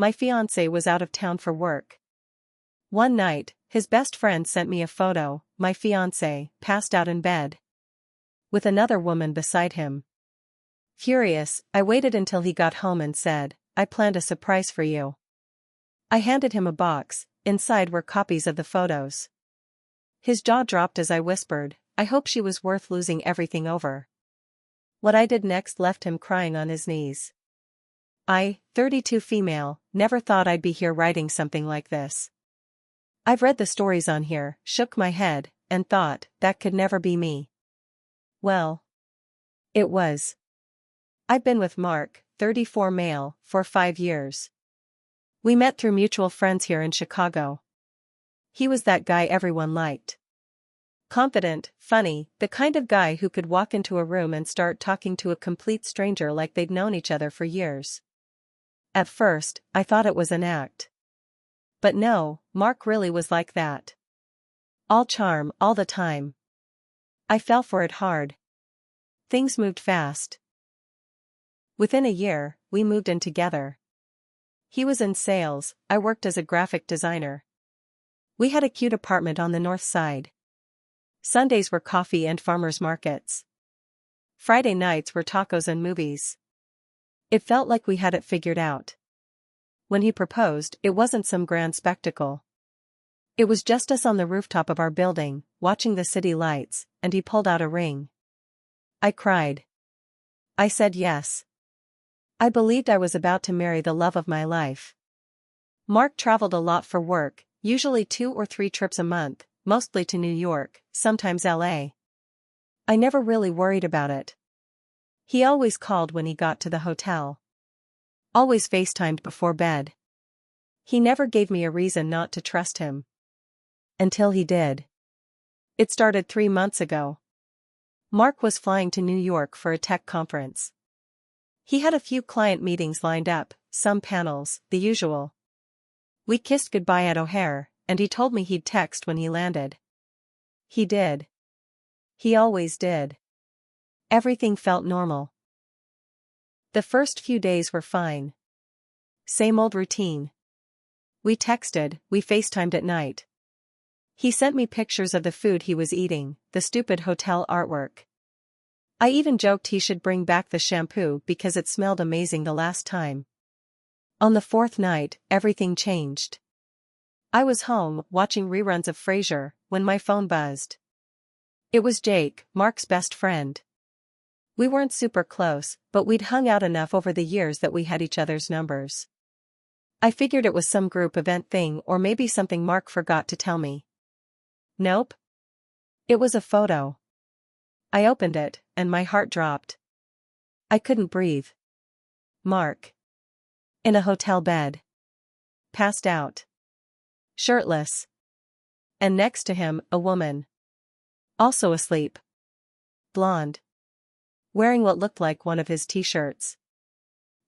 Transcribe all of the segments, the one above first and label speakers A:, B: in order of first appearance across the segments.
A: my fiancé was out of town for work. One night, his best friend sent me a photo. My fiancé passed out in bed, with another woman beside him. Furious, I waited until he got home and said, "I planned a surprise for you." I handed him a box. Inside were copies of the photos. His jaw dropped as I whispered, "I hope she was worth losing everything over." What I did next left him crying on his knees. I, 32 female, never thought I'd be here writing something like this. I've read the stories on here, shook my head, and thought, that could never be me. Well, it was. I've been with Mark, 34 male, for 5 years. We met through mutual friends here in Chicago. He was that guy everyone liked. Confident, funny, the kind of guy who could walk into a room and start talking to a complete stranger like they'd known each other for years. At first, I thought it was an act. But no, Mark really was like that. All charm, all the time. I fell for it hard. Things moved fast. Within a year, we moved in together. He was in sales, I worked as a graphic designer. We had a cute apartment on the north side. Sundays were coffee and farmers markets. Friday nights were tacos and movies. It felt like we had it figured out. When he proposed, it wasn't some grand spectacle. It was just us on the rooftop of our building, watching the city lights, and he pulled out a ring. I cried. I said yes. I believed I was about to marry the love of my life. Mark traveled a lot for work, usually 2 or 3 trips a month, mostly to New York, sometimes LA. I never really worried about it. He always called when he got to the hotel. Always FaceTimed before bed. He never gave me a reason not to trust him. Until he did. It started 3 months ago. Mark was flying to New York for a tech conference. He had a few client meetings lined up, some panels, the usual. We kissed goodbye at O'Hare, and he told me he'd text when he landed. He did. He always did. Everything felt normal. The first few days were fine. Same old routine. We texted, we FaceTimed at night. He sent me pictures of the food he was eating, the stupid hotel artwork. I even joked he should bring back the shampoo because it smelled amazing the last time. On the 4th night, everything changed. I was home, watching reruns of Frasier, when my phone buzzed. It was Jake, Mark's best friend. We weren't super close, but we'd hung out enough over the years that we had each other's numbers. I figured it was some group event thing or maybe something Mark forgot to tell me. Nope. It was a photo. I opened it, and my heart dropped. I couldn't breathe. Mark. In a hotel bed. Passed out. Shirtless. And next to him, a woman. Also asleep. Blonde. Wearing what looked like one of his t-shirts.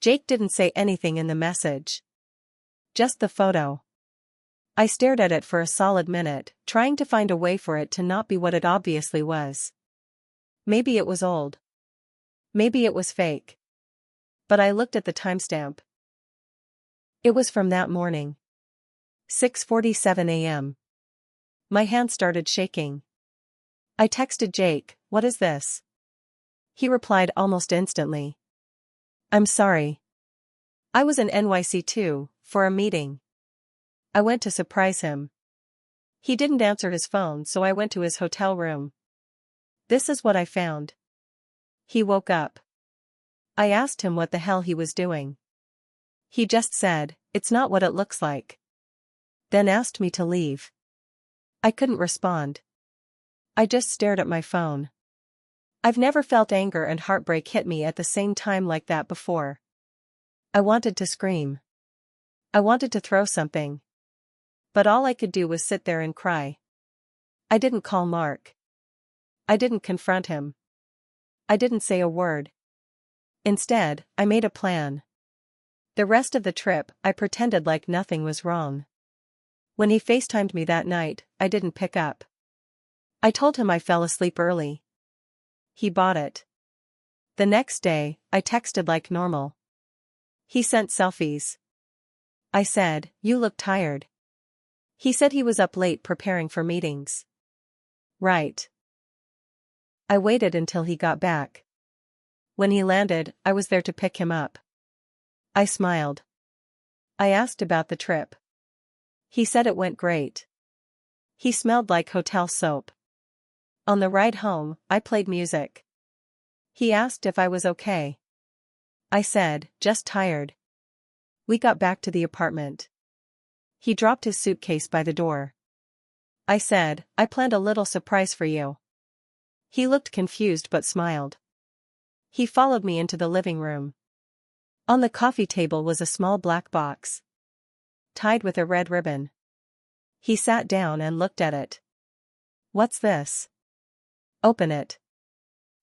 A: Jake didn't say anything in the message. Just the photo. I stared at it for a solid minute, trying to find a way for it to not be what it obviously was. Maybe it was old. Maybe it was fake. But I looked at the timestamp. It was from that morning. 6:47 a.m. My hand started shaking. I texted Jake, "What is this?" He replied almost instantly. "I'm sorry. I was in NYC too, for a meeting. I went to surprise him." He didn't answer his phone, so I went to his hotel room. This is what I found. He woke up. I asked him what the hell he was doing. He just said, "It's not what it looks like." Then asked me to leave. I couldn't respond. I just stared at my phone. I've never felt anger and heartbreak hit me at the same time like that before. I wanted to scream. I wanted to throw something. But all I could do was sit there and cry. I didn't call Mark. I didn't confront him. I didn't say a word. Instead, I made a plan. The rest of the trip, I pretended like nothing was wrong. When he FaceTimed me that night, I didn't pick up. I told him I fell asleep early. He bought it. The next day, I texted like normal. He sent selfies. I said, you look tired. He said he was up late preparing for meetings. Right. I waited until he got back. When he landed, I was there to pick him up. I smiled. I asked about the trip. He said it went great. He smelled like hotel soap. On the ride home, I played music. He asked if I was okay. I said, just tired. We got back to the apartment. He dropped his suitcase by the door. I said, I planned a little surprise for you. He looked confused but smiled. He followed me into the living room. On the coffee table was a small black box, tied with a red ribbon. He sat down and looked at it. What's this? Open it.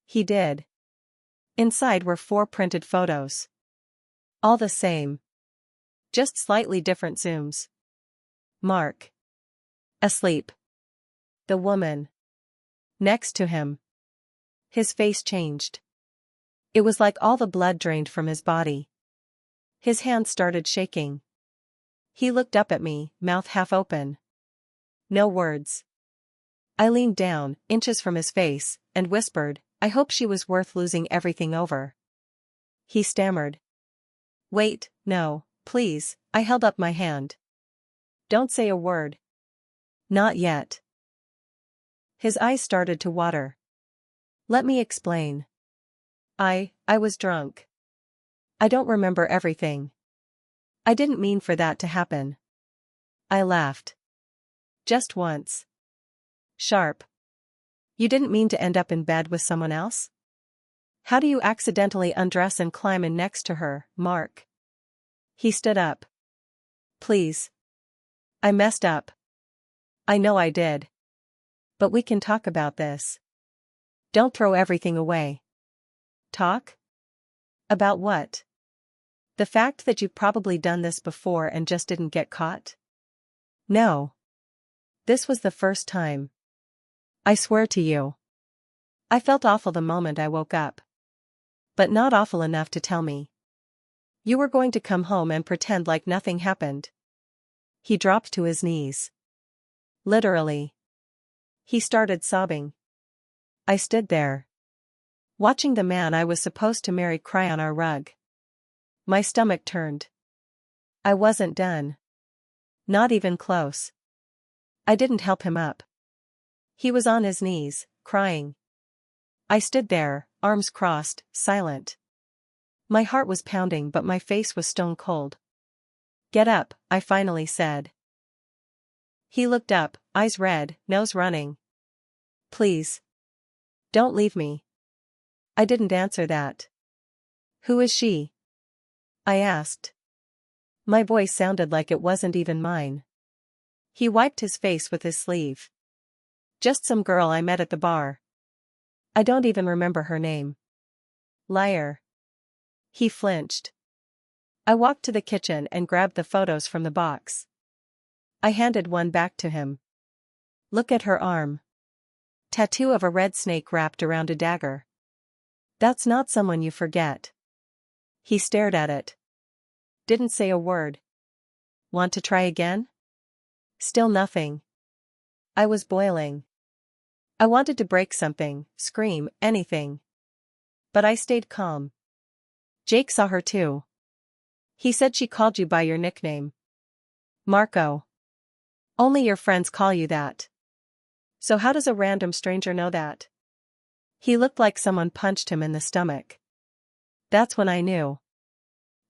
A: He did. Inside were 4 printed photos. All the same. Just slightly different zooms. Mark. Asleep. The woman. Next to him. His face changed. It was like all the blood drained from his body. His hands started shaking. He looked up at me, mouth half open. No words. I leaned down, inches from his face, and whispered, I hope she was worth losing everything over. He stammered. Wait, no, please, I held up my hand. Don't say a word. Not yet. His eyes started to water. Let me explain. I was drunk. I don't remember everything. I didn't mean for that to happen. I laughed. Just once. Sharp. You didn't mean to end up in bed with someone else? How do you accidentally undress and climb in next to her, Mark? He stood up. Please. I messed up. I know I did. But we can talk about this. Don't throw everything away. Talk? About what? The fact that you've probably done this before and just didn't get caught? No. This was the first time. I swear to you. I felt awful the moment I woke up. But not awful enough to tell me. You were going to come home and pretend like nothing happened. He dropped to his knees. Literally. He started sobbing. I stood there, watching the man I was supposed to marry cry on our rug. My stomach turned. I wasn't done. Not even close. I didn't help him up. He was on his knees, crying. I stood there, arms crossed, silent. My heart was pounding but my face was stone cold. Get up, I finally said. He looked up, eyes red, nose running. Please. Don't leave me. I didn't answer that. Who is she? I asked. My voice sounded like it wasn't even mine. He wiped his face with his sleeve. Just some girl I met at the bar. I don't even remember her name. Liar. He flinched. I walked to the kitchen and grabbed the photos from the box. I handed one back to him. Look at her arm. Tattoo of a red snake wrapped around a dagger. That's not someone you forget. He stared at it. Didn't say a word. Want to try again? Still nothing. I was boiling. I wanted to break something, scream, anything. But I stayed calm. Jake saw her too. He said she called you by your nickname. Marco. Only your friends call you that. So how does a random stranger know that? He looked like someone punched him in the stomach. That's when I knew.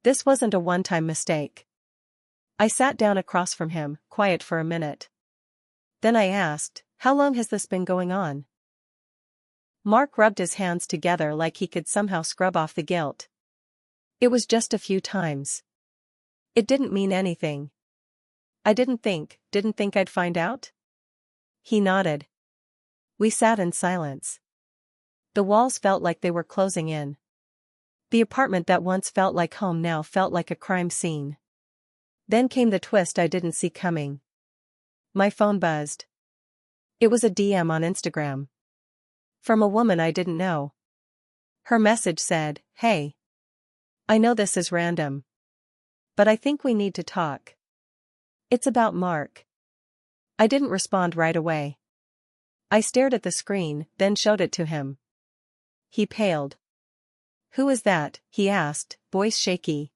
A: This wasn't a one-time mistake. I sat down across from him, quiet for a minute. Then I asked, how long has this been going on? Mark rubbed his hands together like he could somehow scrub off the guilt. It was just a few times. It didn't mean anything. I didn't think I'd find out? He nodded. We sat in silence. The walls felt like they were closing in. The apartment that once felt like home now felt like a crime scene. Then came the twist I didn't see coming. My phone buzzed. It was a DM on Instagram. From a woman I didn't know. Her message said, hey. I know this is random. But I think we need to talk. It's about Mark. I didn't respond right away. I stared at the screen, then showed it to him. He paled. "Who is that?" he asked, voice shaky.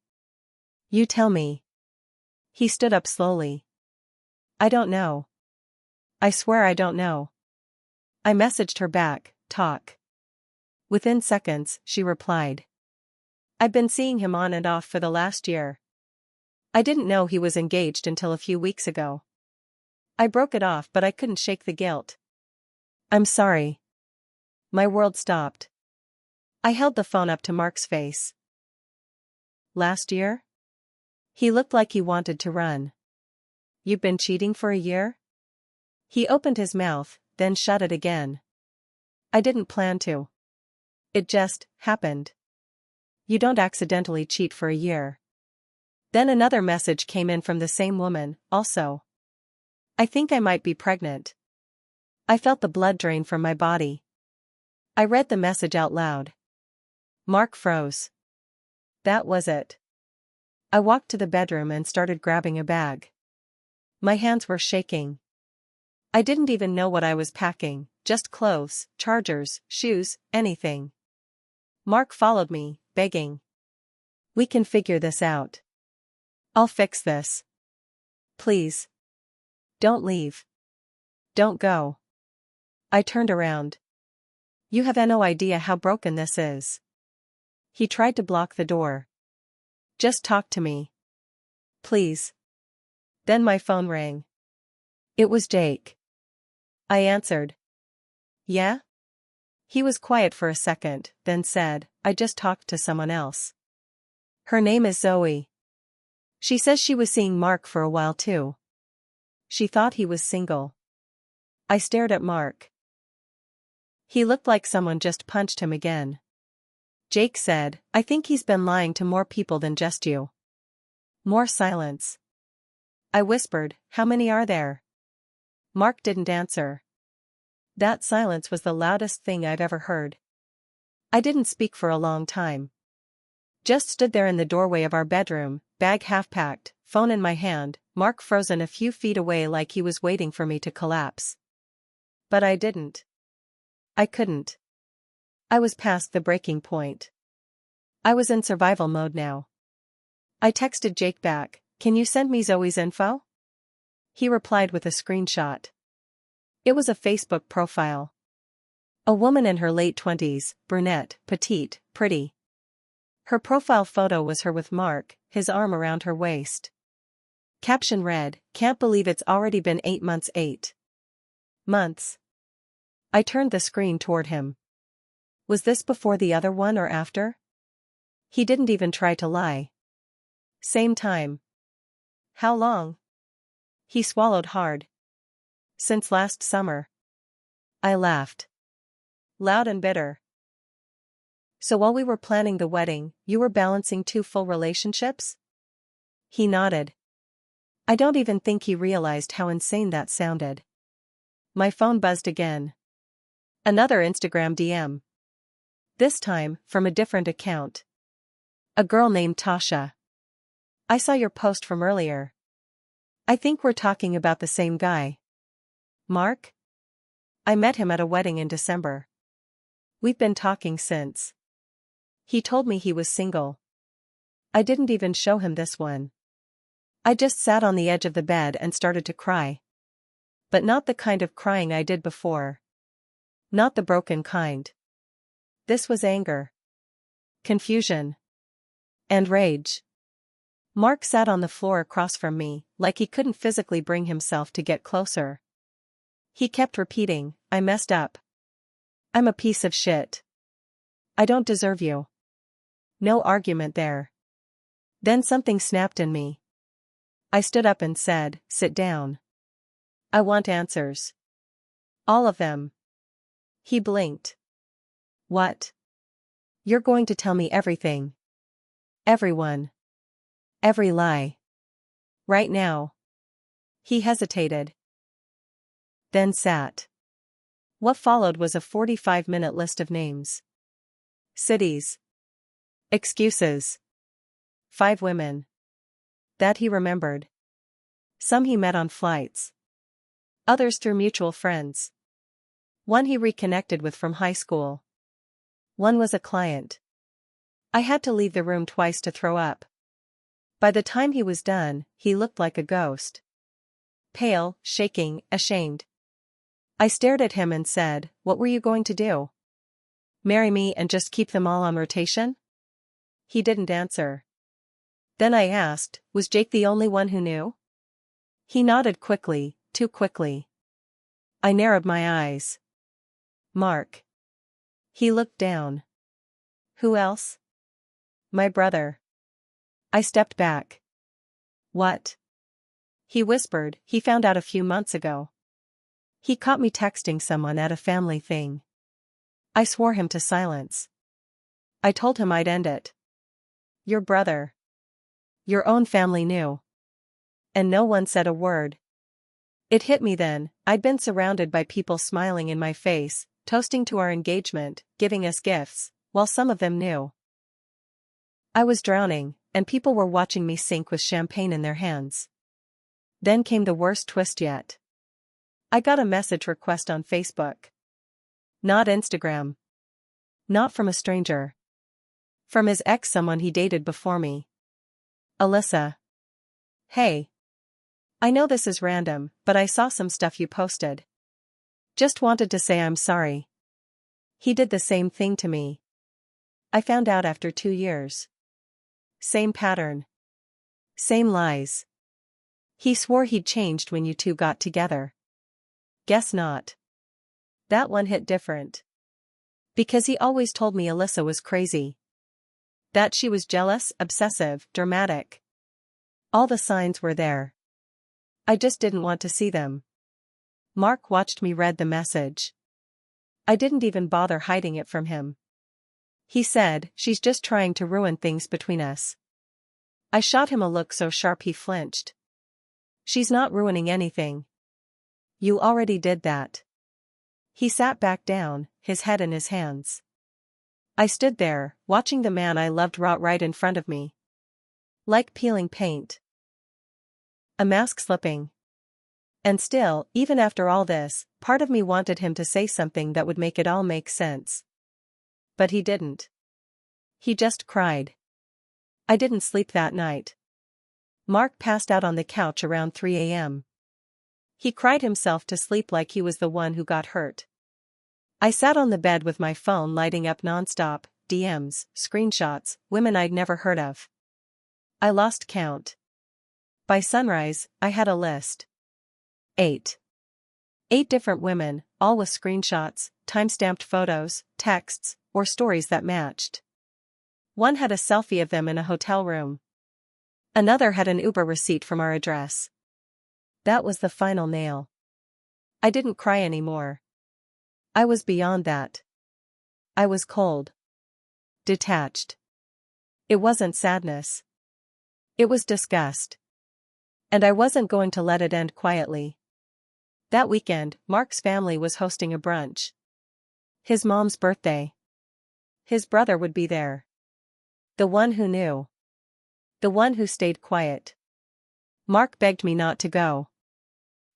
A: "You tell me." He stood up slowly. "I don't know. I swear I don't know." I messaged her back, "Talk." Within seconds, she replied. "I've been seeing him on and off for the last year. I didn't know he was engaged until a few weeks ago. I broke it off, but I couldn't shake the guilt. I'm sorry." My world stopped. I held the phone up to Mark's face. "Last year?" He looked like he wanted to run. "You've been cheating for a year?" He opened his mouth, then shut it again. "I didn't plan to. It just happened." "You don't accidentally cheat for a year." Then another message came in from the same woman, also. "I think I might be pregnant." I felt the blood drain from my body. I read the message out loud. Mark froze. That was it. I walked to the bedroom and started grabbing a bag. My hands were shaking. I didn't even know what I was packing, just clothes, chargers, shoes, anything. Mark followed me, begging. "We can figure this out. I'll fix this. Please. Don't leave. Don't go." I turned around. "You have no idea how broken this is." He tried to block the door. "Just talk to me. Please." Then my phone rang. It was Jake. I answered. "Yeah?" He was quiet for a second, then said, "I just talked to someone else. Her name is Zoe. She says she was seeing Mark for a while too. She thought he was single." I stared at Mark. He looked like someone just punched him again. Jake said, "I think he's been lying to more people than just you." More silence. I whispered, "How many are there?" Mark didn't answer. That silence was the loudest thing I've ever heard. I didn't speak for a long time. Just stood there in the doorway of our bedroom, bag half-packed, phone in my hand, Mark frozen a few feet away like he was waiting for me to collapse. But I didn't. I couldn't. I was past the breaking point. I was in survival mode now. I texted Jake back, "Can you send me Zoe's info?" He replied with a screenshot. It was a Facebook profile. A woman in her late 20s, brunette, petite, pretty. Her profile photo was her with Mark, his arm around her waist. Caption read, "Can't believe it's already been 8 months." 8 months. I turned the screen toward him. Was this before the other one or after? He didn't even try to lie. Same time. How long? He swallowed hard. Since last summer. I laughed. Loud and bitter. So while we were planning the wedding, you were balancing 2 full relationships? He nodded. I don't even think he realized how insane that sounded. My phone buzzed again. Another Instagram DM. This time, from a different account. A girl named Tasha. "I saw your post from earlier. I think we're talking about the same guy. Mark? I met him at a wedding in December. We've been talking since. He told me he was single. I didn't even show him this one. I just sat on the edge of the bed and started to cry. But not the kind of crying I did before. Not the broken kind. This was anger. Confusion. And rage. Mark sat on the floor across from me, like he couldn't physically bring himself to get closer. He kept repeating, "I messed up. I'm a piece of shit. I don't deserve you." No argument there. Then something snapped in me. I stood up and said, "Sit down. I want answers. All of them." He blinked. "What? You're going to tell me everything? Everyone? Every lie? Right now?" He hesitated. Then sat. What followed was a 45-minute list of names. Cities. Excuses. 5 women. That he remembered. Some he met on flights. Others through mutual friends. One he reconnected with from high school. One was a client. I had to leave the room twice to throw up. By the time he was done, he looked like a ghost. Pale, shaking, ashamed. I stared at him and said, "What were you going to do? Marry me and just keep them all on rotation?" He didn't answer. Then I asked, "Was Jake the only one who knew?" He nodded quickly, too quickly. I narrowed my eyes. "Mark." He looked down. "Who else?" "My brother." I stepped back. "What?" He whispered, "He found out a few months ago. He caught me texting someone at a family thing." I swore him to silence. I told him I'd end it. "Your brother. Your own family knew. And no one said a word." It hit me then, I'd been surrounded by people smiling in my face, toasting to our engagement, giving us gifts, while some of them knew. I was drowning, and people were watching me sink with champagne in their hands. Then came the worst twist yet. I got a message request on Facebook. Not Instagram. Not from a stranger. From his ex, someone he dated before me. "Alyssa. Hey. I know this is random, but I saw some stuff you posted. Just wanted to say I'm sorry. He did the same thing to me. I found out after 2 years. Same pattern. Same lies. He swore he'd changed when you two got together. Guess not." That one hit different. Because he always told me Alyssa was crazy. That she was jealous, obsessive, dramatic. All the signs were there. I just didn't want to see them. Mark watched me read the message. I didn't even bother hiding it from him. He said, "She's just trying to ruin things between us." I shot him a look so sharp he flinched. "She's not ruining anything. You already did that." He sat back down, his head in his hands. I stood there, watching the man I loved rot right in front of me. Like peeling paint. A mask slipping. And still, even after all this, part of me wanted him to say something that would make it all make sense. But he didn't. He just cried. I didn't sleep that night. Mark passed out on the couch around 3 a.m. He cried himself to sleep like he was the one who got hurt. I sat on the bed with my phone lighting up nonstop, DMs, screenshots, women I'd never heard of. I lost count. By sunrise, I had a list. 8. 8 different women, all with screenshots, time-stamped photos, texts, or stories that matched. One had a selfie of them in a hotel room. Another had an Uber receipt from our address. That was the final nail. I didn't cry anymore. I was beyond that. I was cold. Detached. It wasn't sadness. It was disgust. And I wasn't going to let it end quietly. That weekend, Mark's family was hosting a brunch. His mom's birthday. His brother would be there. The one who knew. The one who stayed quiet. Mark begged me not to go.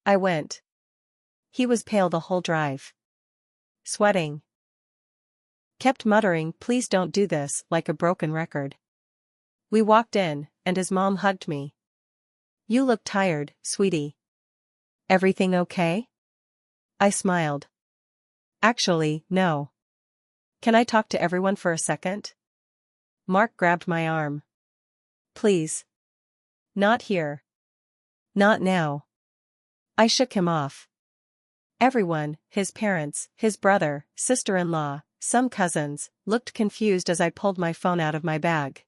A: I went. He was pale the whole drive. Sweating. Kept muttering, "Please don't do this," like a broken record. We walked in, and his mom hugged me. "You look tired, sweetie. Everything okay?" I smiled. "Actually, no. Can I talk to everyone for a second?" Mark grabbed my arm. "Please. Not here. Not now." I shook him off. Everyone, his parents, his brother, sister-in-law, some cousins, looked confused as I pulled my phone out of my bag.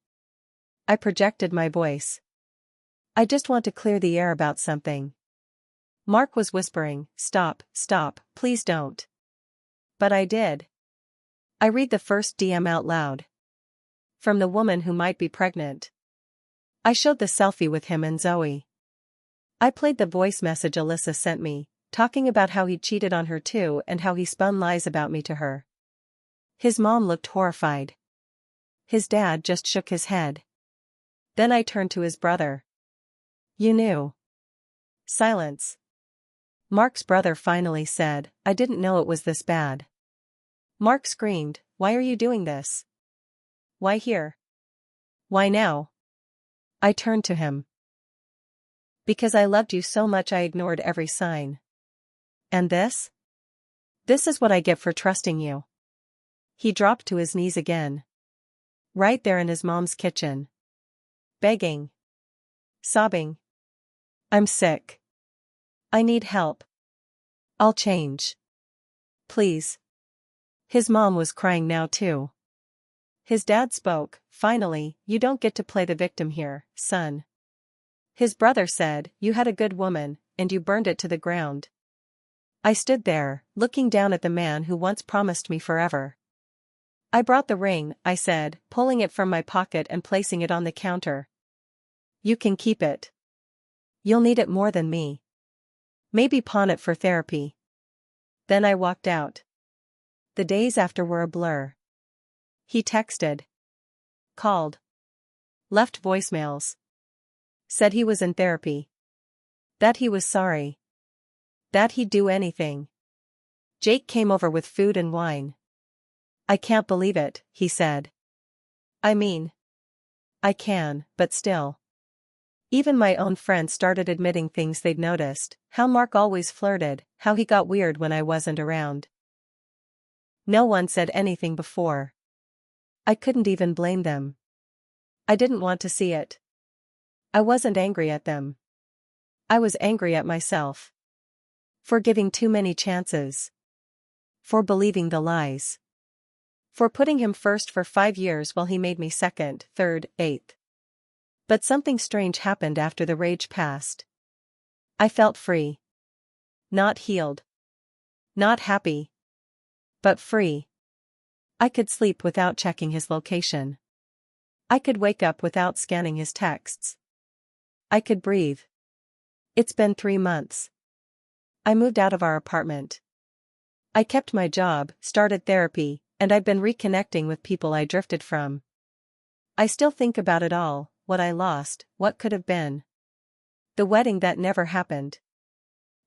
A: I projected my voice. "I just want to clear the air about something." Mark was whispering, "Stop, stop, please don't." But I did. I read the first DM out loud. From the woman who might be pregnant. I showed the selfie with him and Zoe. I played the voice message Alyssa sent me, talking about how he cheated on her too and how he spun lies about me to her. His mom looked horrified. His dad just shook his head. Then I turned to his brother. "You knew." Silence. Mark's brother finally said, I didn't know it was this bad. Mark screamed, why are you doing this? Why here? Why now? I turned to him. Because I loved you so much I ignored every sign. And this? This is what I get for trusting you. He dropped to his knees again. Right there in his mom's kitchen. Begging. Sobbing. I'm sick. I need help. I'll change. Please. His mom was crying now too. His dad spoke, finally, you don't get to play the victim here, son. His brother said, you had a good woman, and you burned it to the ground. I stood there, looking down at the man who once promised me forever. I brought the ring, I said, pulling it from my pocket and placing it on the counter. You can keep it. You'll need it more than me. Maybe pawn it for therapy. Then I walked out. The days after were a blur. He texted. Called. Left voicemails. Said he was in therapy. That he was sorry. That he'd do anything. Jake came over with food and wine. I can't believe it, he said. I mean. I can, but still. Even my own friends started admitting things they'd noticed, how Mark always flirted, how he got weird when I wasn't around. No one said anything before. I couldn't even blame them. I didn't want to see it. I wasn't angry at them. I was angry at myself. For giving too many chances. For believing the lies. For putting him first for 5 years while he made me second, third, eighth. But something strange happened after the rage passed. I felt free. Not healed. Not happy. But free. I could sleep without checking his location. I could wake up without scanning his texts. I could breathe. It's been 3 months. I moved out of our apartment. I kept my job, started therapy, and I've been reconnecting with people I drifted from. I still think about it all, what I lost, what could have been. The wedding that never happened.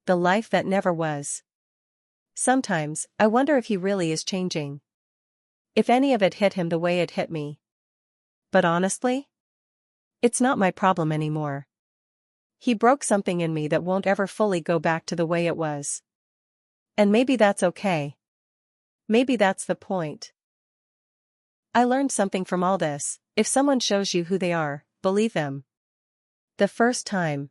A: The life that never was. Sometimes, I wonder if he really is changing. If any of it hit him the way it hit me. But honestly? It's not my problem anymore. He broke something in me that won't ever fully go back to the way it was. And maybe that's okay. Maybe that's the point. I learned something from all this. If someone shows you who they are, believe them. The first time.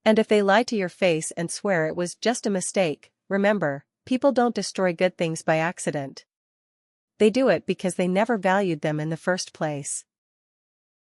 A: And if they lie to your face and swear it was just a mistake, remember, people don't destroy good things by accident. They do it because they never valued them in the first place.